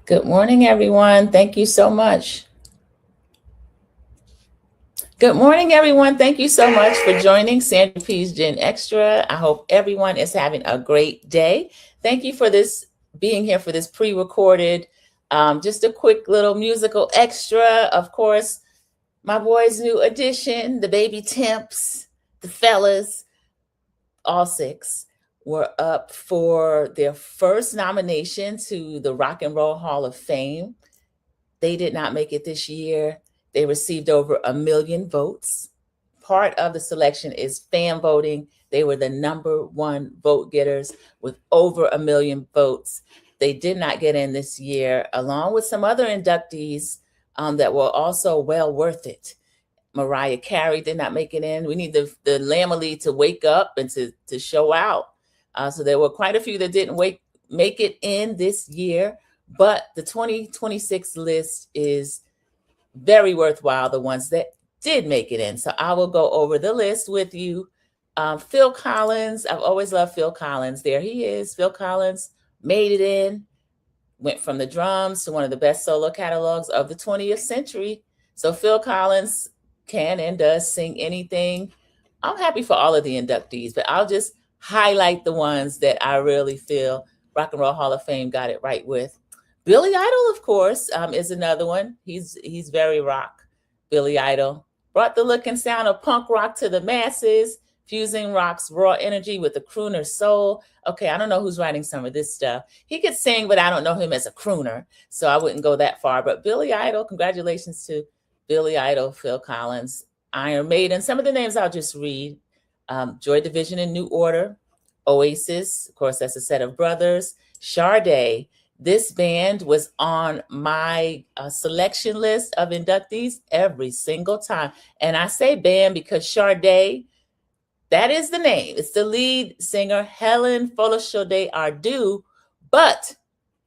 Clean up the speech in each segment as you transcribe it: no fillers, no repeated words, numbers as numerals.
Good morning, everyone. Thank you so much. Good morning, everyone. Thank you so much for joining Sandra P's Gen Extra. I hope everyone is having a great day. Thank you for this being here for this pre-recorded, just a quick little musical extra. Of course, my boys' new addition, the baby Temps, the fellas, all six were up for their first nomination to the Rock and Roll Hall of Fame. They did not make it this year. They received over 1 million votes. Part of the selection is fan voting. They were the number one vote getters with over 1 million votes. They did not get in this year, along with some other inductees that were also well worth it. Mariah Carey did not make it in. We need the Lamely to wake up and to show out. So there were quite a few that didn't make it in this year. But the 2026 list is very worthwhile, the ones that did make it in. So I will go over the list with you. Phil Collins, I've always loved Phil Collins. There he is. Phil Collins made it in, went from the drums to one of the best solo catalogs of the 20th century. So Phil Collins can and does sing anything. I'm happy for all of the inductees, but I'll just highlight the ones that I really feel Rock and Roll Hall of Fame got it right with. Billy Idol, of course, is another one. He's very rock. Billy Idol brought the look and sound of punk rock to the masses, fusing rock's raw energy with the crooner soul. Okay, I don't know who's writing some of this stuff. He could sing, but I don't know him as a crooner, so I wouldn't go that far. But Billy Idol, congratulations to Billy Idol, Phil Collins, Iron Maiden. Some of the names I'll just read. Joy Division and New Order, Oasis, of course, that's a set of brothers. Sade. This band was on my selection list of inductees every single time. And I say band because Sade, that is the name. It's the lead singer, Helen Folashode Ardou. But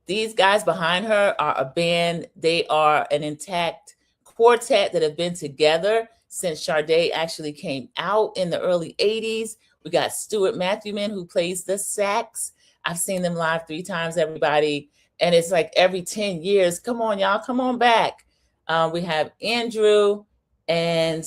these guys behind her are a band. They are an intact quartet that have been together since Sade actually came out in the early 80s. We got Stuart Matthewman, who plays the sax. I've seen them live 3 times, everybody. And it's like every 10 years, come on, y'all, come on back. We have Andrew, and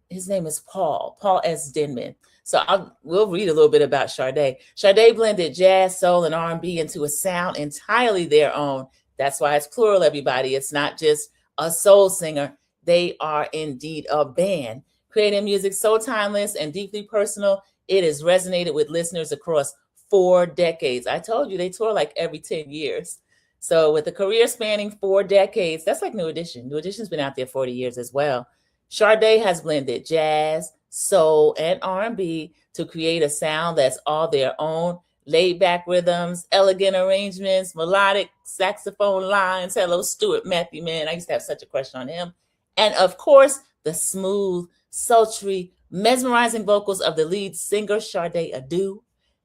his name is Paul S. Denman. So we'll read a little bit about Sade. Sade blended jazz, soul, and R&B into a sound entirely their own. That's why it's plural, everybody. It's not just a soul singer. They are indeed a band, creating music so timeless and deeply personal. It has resonated with listeners across 4 decades. I told you they tour like every 10 years. So with a career spanning 4 decades, that's like New Edition. New Edition's been out there 40 years as well. Sade has blended jazz, soul, and R&B to create a sound that's all their own. Laid-back rhythms, elegant arrangements, melodic saxophone lines. Hello, Stuart Matthewman. I used to have such a crush on him. And of course, the smooth, sultry, mesmerizing vocals of the lead singer, Sade Ardou.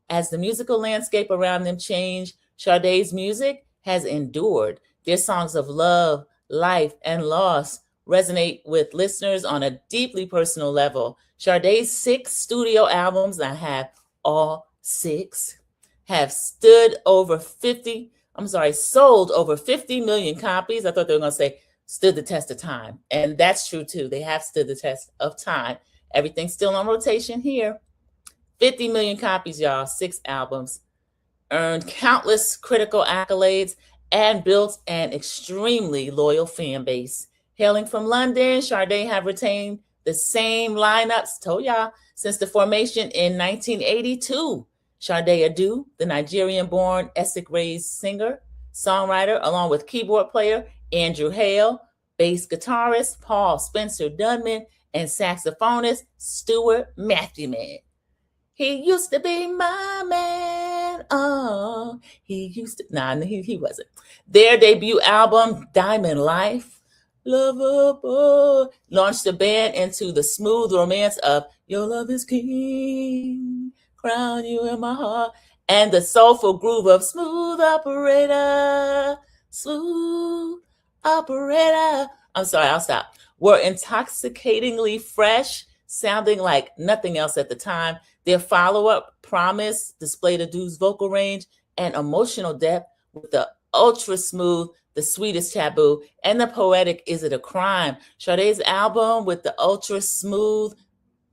As the musical landscape around them changed, Sade's music has endured. Their songs of love, life, and loss resonate with listeners on a deeply personal level. Sade's 6 studio albums, I have all 6, have sold over 50 million copies. I thought they were going to say stood the test of time. And that's true too. They have stood the test of time. Everything's still on rotation here. 50 million copies, y'all, 6 albums. Earned countless critical accolades and built an extremely loyal fan base. Hailing from London, Sade have retained the same lineups, told y'all, since the formation in 1982. Sade Ardou, the Nigerian-born Essex-raised singer, songwriter, along with keyboard player Andrew Hale, bass guitarist Paul Spencer Dunman, and saxophonist Stuart Matthewman. He used to be my man. Oh, he used to. Nah, he wasn't. Their debut album, Diamond Life, Lover Boy, launched the band into the smooth romance of Your Love is King, Crown You in My Heart, and the soulful groove of Smooth Operator. Smooth Operator. I'm sorry, I'll stop. Were intoxicatingly fresh, sounding like nothing else at the time. Their follow-up, Promise, displayed Ardou's vocal range and emotional depth with the Ultra Smooth, The Sweetest Taboo, and The Poetic Is It a Crime. Sade's album with the Ultra Smooth,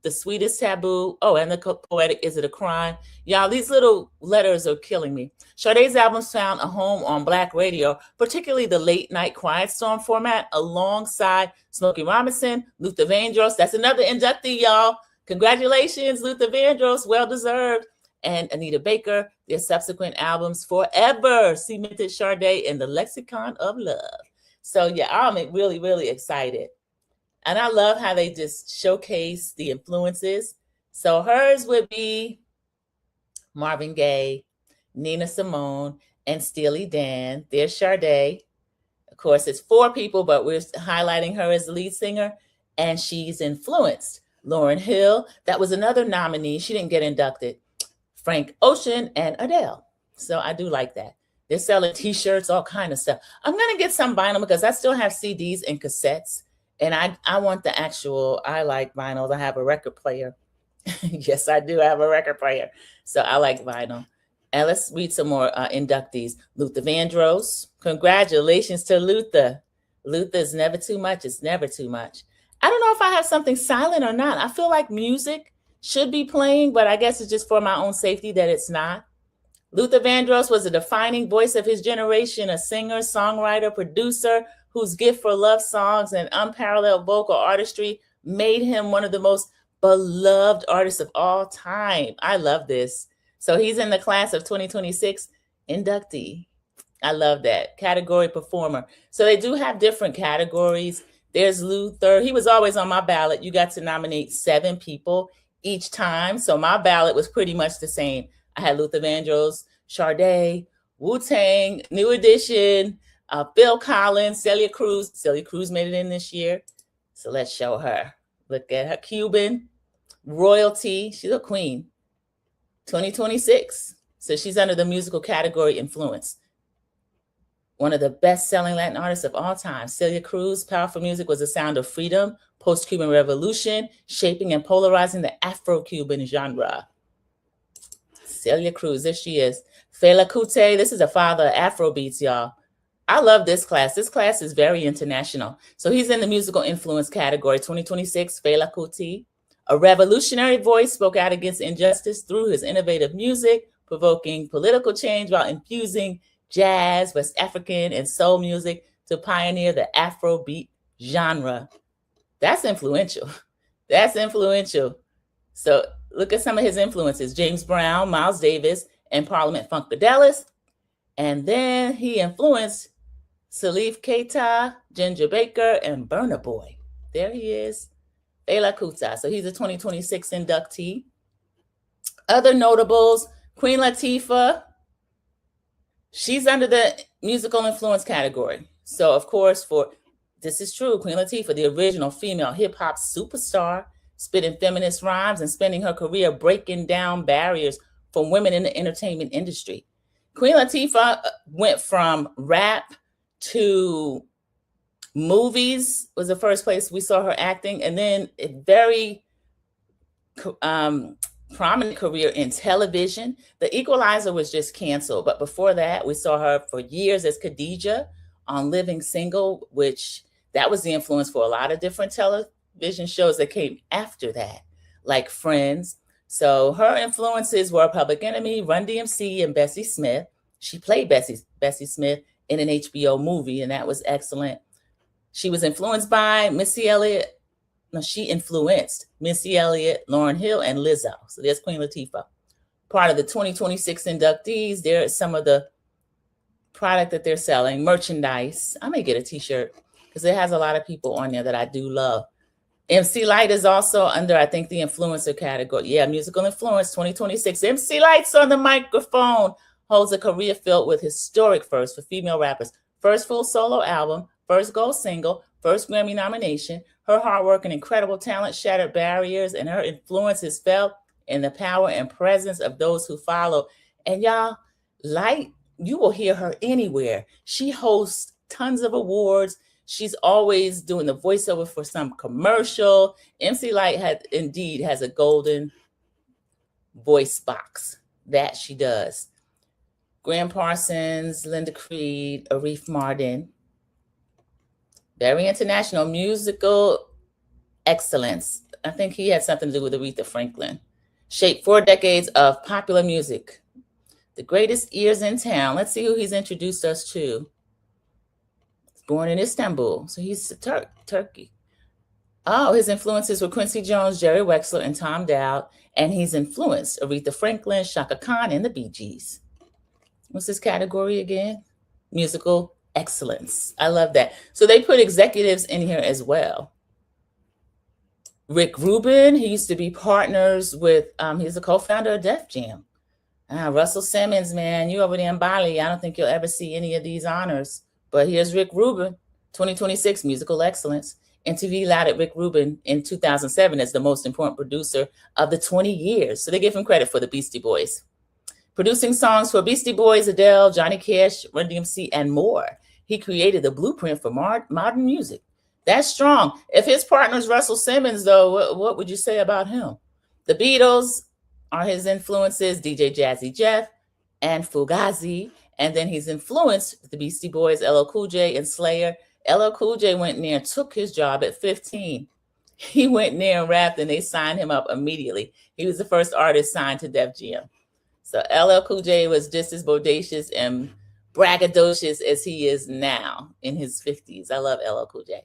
The Sweetest Taboo, oh, and The Poetic Is It a Crime. Y'all, these little letters are killing me. Sade's albums found a home on Black radio, particularly the late night Quiet Storm format, alongside Smokey Robinson, Luther Vandross. That's another inductee, y'all. Congratulations, Luther Vandross, well deserved. And Anita Baker. Their subsequent albums forever cemented Sade in the lexicon of love. So yeah, I'm really, really excited. And I love how they just showcase the influences. So hers would be Marvin Gaye, Nina Simone, and Steely Dan. There's Sade. Of course, it's 4 people, but we're highlighting her as the lead singer. And she's influenced Lauryn Hill. That was another nominee. She didn't get inducted. Frank Ocean and Adele. So I do like that. They're selling t-shirts, all kind of stuff. I'm going to get some vinyl because I still have CDs and cassettes. And I want the actual, I like vinyl. I have a record player. Yes, I do have a record player. So I like vinyl. And let's read some more inductees. Luther Vandross. Congratulations to Luther. Luther is never too much. It's never too much. I don't know if I have something silent or not. I feel like music should be playing, but I guess it's just for my own safety that it's not. Luther Vandross was a defining voice of his generation, a singer, songwriter, producer whose gift for love songs and unparalleled vocal artistry made him one of the most beloved artists of all time. I love this. So he's in the class of 2026 inductee. I love that. Category performer. So they do have different categories. There's Luther. He was always on my ballot. You got to nominate 7 people each time. So my ballot was pretty much the same. I had Luther Vandross, Sade, Wu-Tang, New Edition, Phil Collins, Celia Cruz. Celia Cruz made it in this year. So let's show her. Look at her. Cuban, royalty. She's a queen. 2026. So she's under the musical category influence. One of the best-selling Latin artists of all time. Celia Cruz, powerful music was the sound of freedom, post-Cuban revolution, shaping and polarizing the Afro-Cuban genre. Celia Cruz, there she is. Fela Kuti, this is the father of Afrobeats, y'all. I love this class. This class is very international. So he's in the musical influence category, 2026, Fela Kuti. A revolutionary voice, spoke out against injustice through his innovative music, provoking political change while infusing jazz, West African, and soul music to pioneer the Afrobeat genre. That's influential. That's influential. So look at some of his influences. James Brown, Miles Davis, and Parliament Funkadelic. And then he influenced Salif Keita, Ginger Baker, and Burna Boy. There he is. Fela Kuti. So he's a 2026 inductee. Other notables, Queen Latifah. She's under the musical influence category. So, of course, this is true, Queen Latifah, the original female hip-hop superstar, spitting feminist rhymes and spending her career breaking down barriers for women in the entertainment industry. Queen Latifah went from rap to movies, was the first place we saw her acting, and then a very prominent career in television. The Equalizer was just canceled, but before that, we saw her for years as Khadijah on Living Single, which that was the influence for a lot of different television shows that came after that, like Friends. So her influences were Public Enemy, Run DMC, and Bessie Smith. She played Bessie Smith in an HBO movie, and that was excellent. She was influenced by Missy Elliott. No, she influenced Missy Elliott, Lauryn Hill, and Lizzo. So there's Queen Latifah. Part of the 2026 inductees, there is some of the product that they're selling, merchandise. I may get a t-shirt because it has a lot of people on there that I do love. MC Lyte is also under, I think, the influencer category. Yeah, musical influence 2026. MC Lyte's on the microphone, holds a career filled with historic firsts for female rappers. First full solo album, first gold single, first Grammy nomination. Her hard work and incredible talent shattered barriers, and her influence is felt in the power and presence of those who follow. And y'all, Lyte, you will hear her anywhere. She hosts tons of awards. She's always doing the voiceover for some commercial. MC Lyte has a golden voice box. That she does. Graham Parsons, Linda Creed, Arif Mardin. Very international, musical excellence. I think he had something to do with Aretha Franklin. Shaped 4 decades of popular music. The greatest ears in town. Let's see who he's introduced us to. Born in Istanbul, so he's Turkey. Oh, his influences were Quincy Jones, Jerry Wexler, and Tom Dowd, and he's influenced Aretha Franklin, Shaka Khan, and the Bee Gees. What's this category again? Musical excellence. I love that. So they put executives in here as well. Rick Rubin, he used to be partners with, he's a co-founder of Def Jam. Russell Simmons, man, you over there in Bali. I don't think you'll ever see any of these honors. But here's Rick Rubin, 2026 Musical Excellence. MTV lauded Rick Rubin in 2007 as the most important producer of the 20 years. So they give him credit for the Beastie Boys. Producing songs for Beastie Boys, Adele, Johnny Cash, Run DMC, and more. He created the blueprint for modern music. That's strong. If his partner is Russell Simmons, though, what would you say about him? The Beatles are his influences, DJ Jazzy Jeff and Fugazi. And then he's influenced the Beastie Boys, LL Cool J, and Slayer. LL Cool J went in there and took his job at 15. He went in there and rapped, and they signed him up immediately. He was the first artist signed to Def Jam. So LL Cool J was just as bodacious and braggadocious as he is now in his 50s. I love LL Cool J.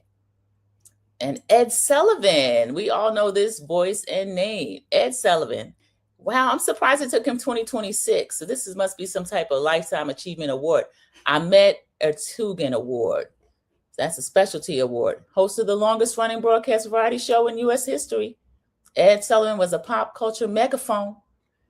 And Ed Sullivan. We all know this voice and name. Ed Sullivan. Wow, I'm surprised it took him 2026. So this must be some type of Lifetime Achievement Award. Ahmet Ertuğrul Award. That's a specialty award. Host of the longest running broadcast variety show in U.S. history. Ed Sullivan was a pop culture megaphone.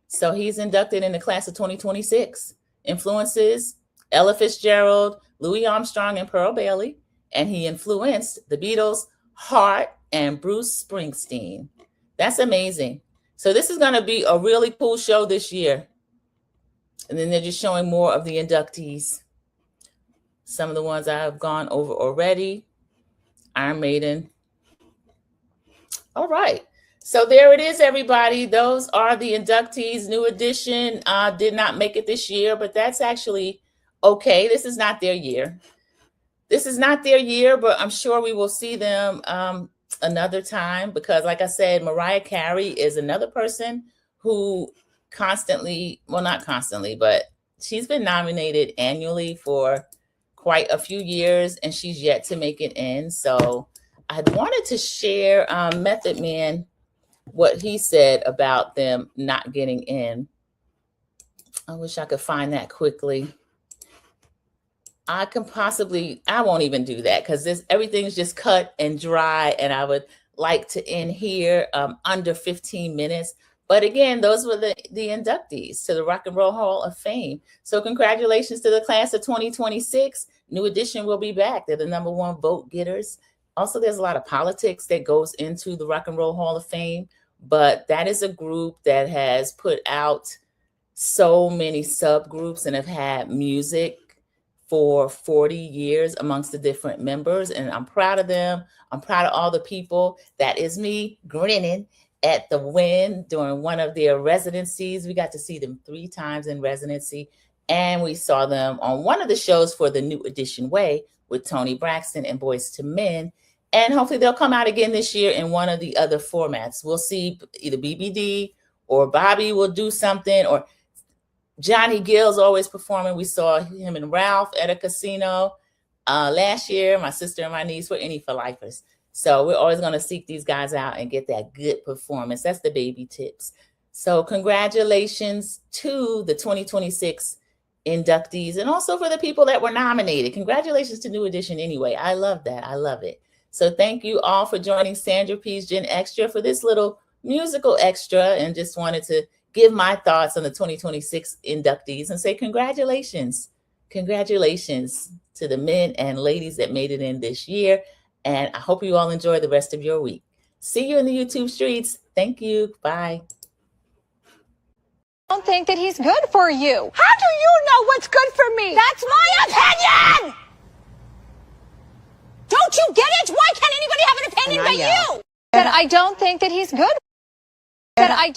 So he's inducted in the class of 2026. Influences Ella Fitzgerald, Louis Armstrong, and Pearl Bailey. And he influenced the Beatles, Heart, and Bruce Springsteen. That's amazing. So this is going to be a really cool show this year. And then they're just showing more of the inductees. Some of the ones I have gone over already. Iron Maiden. All right. So there it is, everybody. Those are the inductees. New Edition did not make it this year, but that's actually okay. This is not their year. This is not their year, but I'm sure we will see them another time because, like I said, Mariah Carey is another person who constantly, well, not constantly, but she's been nominated annually for quite a few years, and she's yet to make it in. So I wanted to share Method Man, what he said about them not getting in. I wish I could find that quickly. I won't even do that because everything's just cut and dry, and I would like to end here under 15 minutes. But again, those were the inductees to the Rock and Roll Hall of Fame. So congratulations to the class of 2026. New Edition will be back. They're the #1 vote getters. Also, there's a lot of politics that goes into the Rock and Roll Hall of Fame, but that is a group that has put out so many subgroups and have had music for 40 years amongst the different members. And I'm proud of them. I'm proud of all the people. That is me grinning at the Wynn during one of their residencies. We got to see them 3 times in residency. And we saw them on one of the shows for the New Edition Way with Tony Braxton and Boyz II Men. And hopefully they'll come out again this year in one of the other formats. We'll see either BBD or Bobby will do something, or Johnny Gill's always performing. We saw him and Ralph at a casino last year. My sister and my niece were any for lifers. So we're always going to seek these guys out and get that good performance. That's the baby tips. So congratulations to the 2026 inductees, and also for the people that were nominated. Congratulations to New Edition anyway. I love that. I love it. So thank you all for joining Sandra P's Gen Extra for this little musical extra, and just wanted to give my thoughts on the 2026 inductees and say congratulations. Congratulations to the men and ladies that made it in this year. And I hope you all enjoy the rest of your week. See you in the YouTube streets. Thank you. Bye. I don't think that he's good for you. How do you know what's good for me? That's my opinion! Don't you get it? Why can't anybody have an opinion but you? That I don't think that he's good. That I